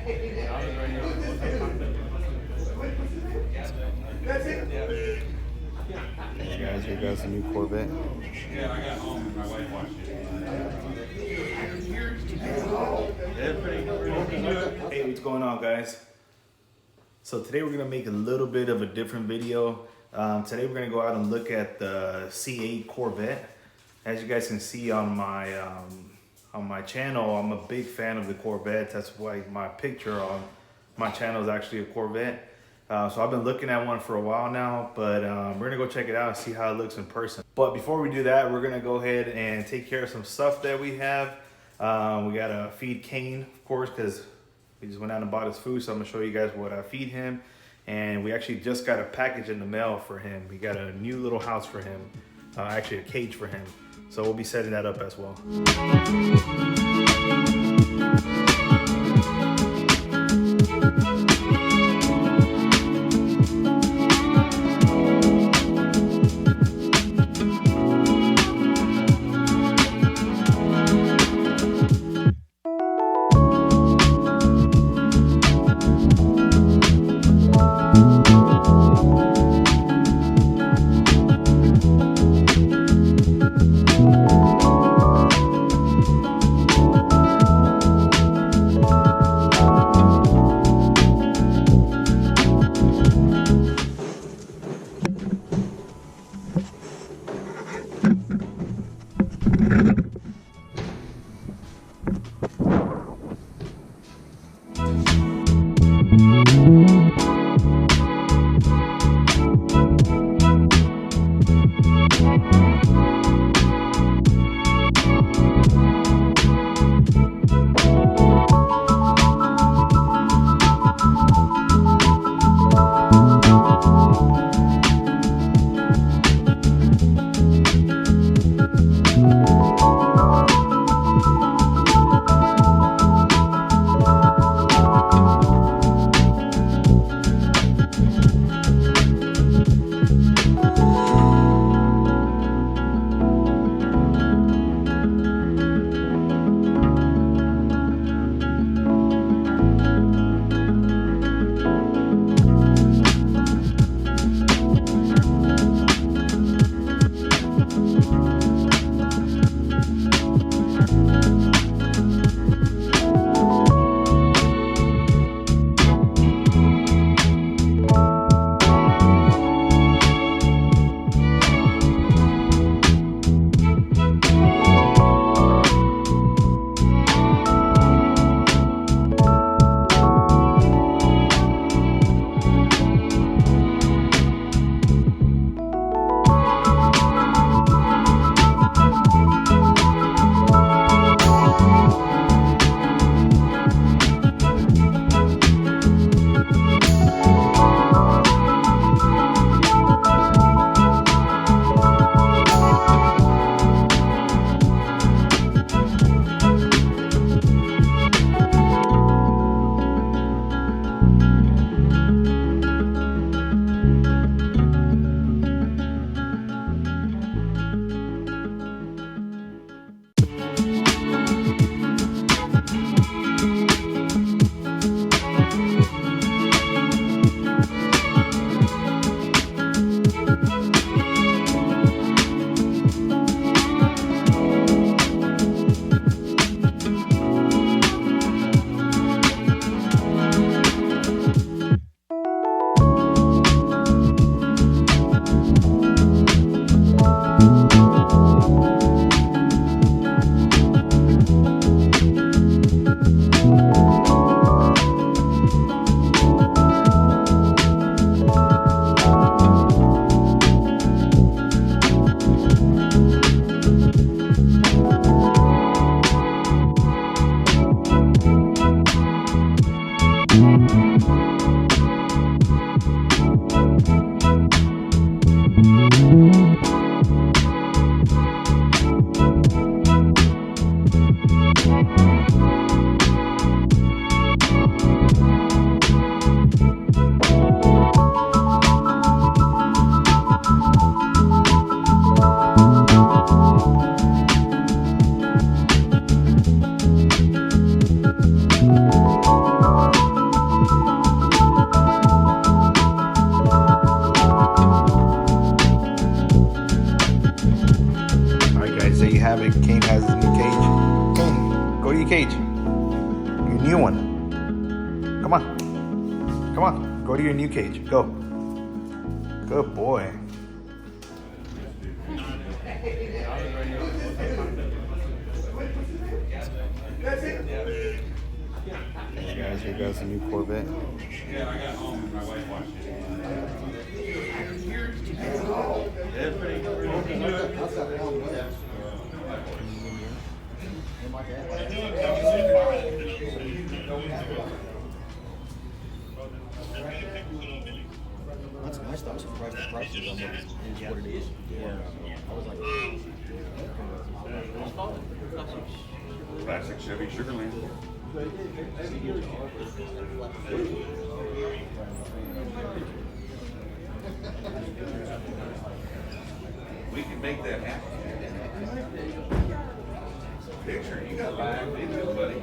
Hey guys, here goes the new Corvette. Yeah, I got home and my wife watched it. Hey, what's going on, guys? So today we're gonna make a little bit of a different video. Today we're gonna go out and look at the C8 Corvette. As you guys can see on my channel, I'm a big fan of the Corvette. That's why my picture on my channel is actually a Corvette. So I've been looking at one for a while now, but we're gonna go check it out and see how it looks in person. But before we do that, we're gonna go ahead and take care of some stuff that we have. We gotta feed Kane, of course, because we just went out and bought his food. So I'm gonna show you guys what I feed him. And we actually just got a package in the mail for him. We got a new little house for him, actually a cage for him. So we'll be setting that up as well. cage. Your new one. Come on. Come on. Go to your new cage. Go. Good boy. Hey guys, here goes the new Corvette. Yeah, I got home and my wife watched That's nice though. I'm surprised the price is what it is. Yeah. I was like, classic Chevy Sugarland. We can make that happen. Picture, you got live video, buddy. You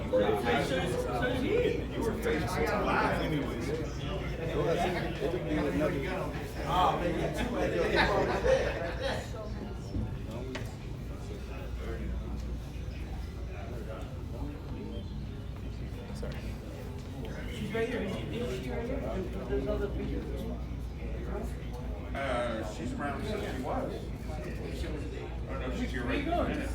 were facing live anyways. She's right here. Is she right here? There's other pictures. She's around since she was. Oh no, she's here right in a minute.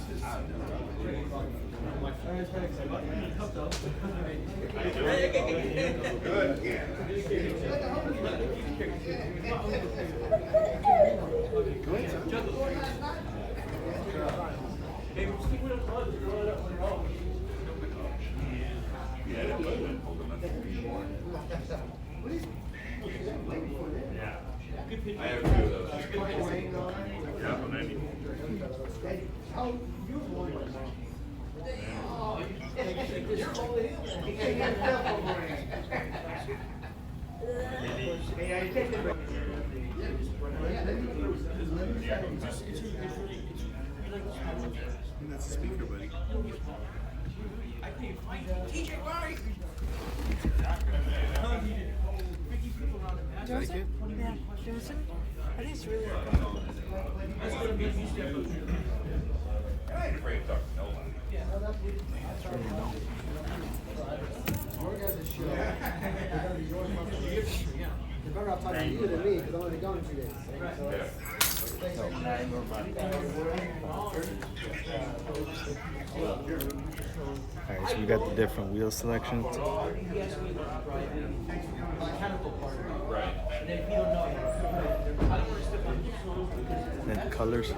Good, yeah. Yeah, that wasn't been holding nothing before. I have a few of those. Yeah, maybe. That's a speaker, buddy. TJ, why? Joseph? Yeah, Joseph? I think it's really good. I ain't afraid to talk to nobody. you're better off talking to you than me because I'm only gone in 2 days. Yeah. Alright, so we got the different wheel selections. Right. And then colors.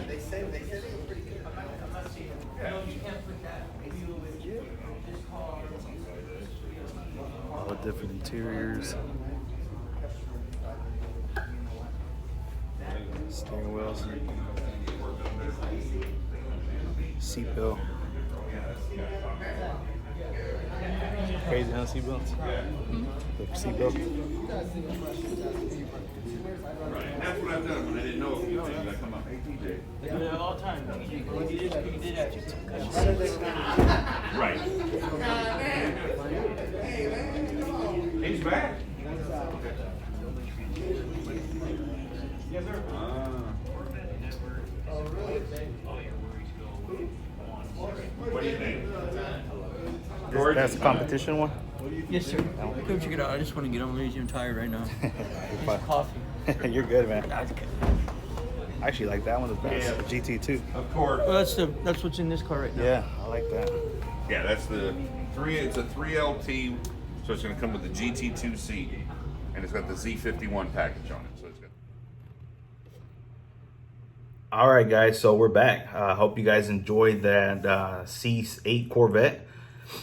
They said they were pretty good. All the different interiors. Steering wheels. Seatbelt. Crazy, huh? Seatbelts? The seatbelt. Right. That's what I've done when I didn't know a few things. I come up, hey TJ. We do it all the time. You did actually. Right. He's back. Yes, sir. What do you think? George? That's the competition one? Yes, sir. Come check it out. I just want to get on lazy. I'm tired right now. You're Coffee. fine. You're good, man. That's okay. I actually like that one the best. Yeah. The GT2. Of course. Well, that's what's in this car right now. Yeah, I like that. Yeah, that's the three. It's a 3LT, so it's going to come with the GT2 seat, and it's got the Z51 package on it. So it's good. All right, guys, so we're back. Hope you guys enjoyed that C8 Corvette.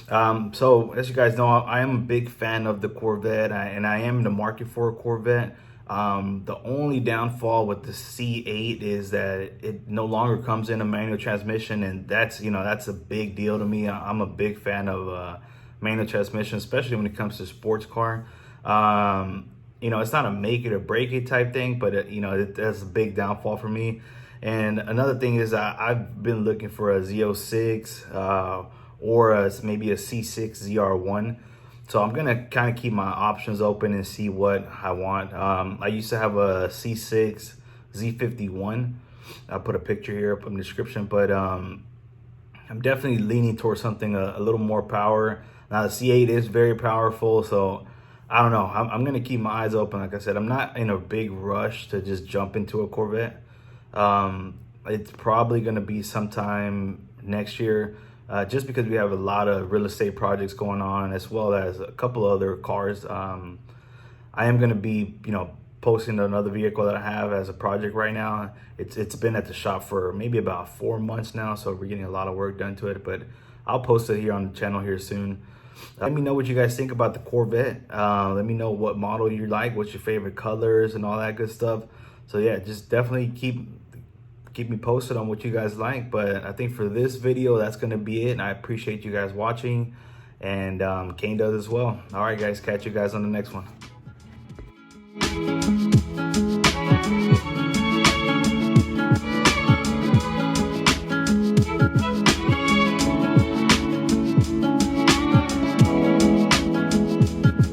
So as you guys know, I am a big fan of the Corvette, and I am in the market for a Corvette. The only downfall with the C8 is that it no longer comes in a manual transmission, and that's a big deal to me. I'm a big fan of manual transmission, especially when it comes to sports car. It's not a make it or break it type thing, but that's a big downfall for me. And another thing is I've been looking for a Z06 or maybe a C6 ZR1. So I'm gonna kind of keep my options open and see what I want. I used to have a C6 Z51. I'll put a picture here up in the description, but I'm definitely leaning towards something a little more power. Now the C8 is very powerful, so I don't know. I'm gonna keep my eyes open. Like I said, I'm not in a big rush to just jump into a Corvette. It's probably gonna be sometime next year, just because we have a lot of real estate projects going on, as well as a couple other cars. I am gonna be, posting another vehicle that I have as a project right now. It's been at the shop for maybe about 4 months now, so we're getting a lot of work done to it, but I'll post it here on the channel here soon. Let me know what you guys think about the Corvette. Let me know what model you like, what's your favorite colors and all that good stuff. So yeah, just definitely keep me posted on what you guys like. But I think for this video, that's gonna be it. And I appreciate you guys watching, and Kane does as well. All right guys, catch you guys on the next one.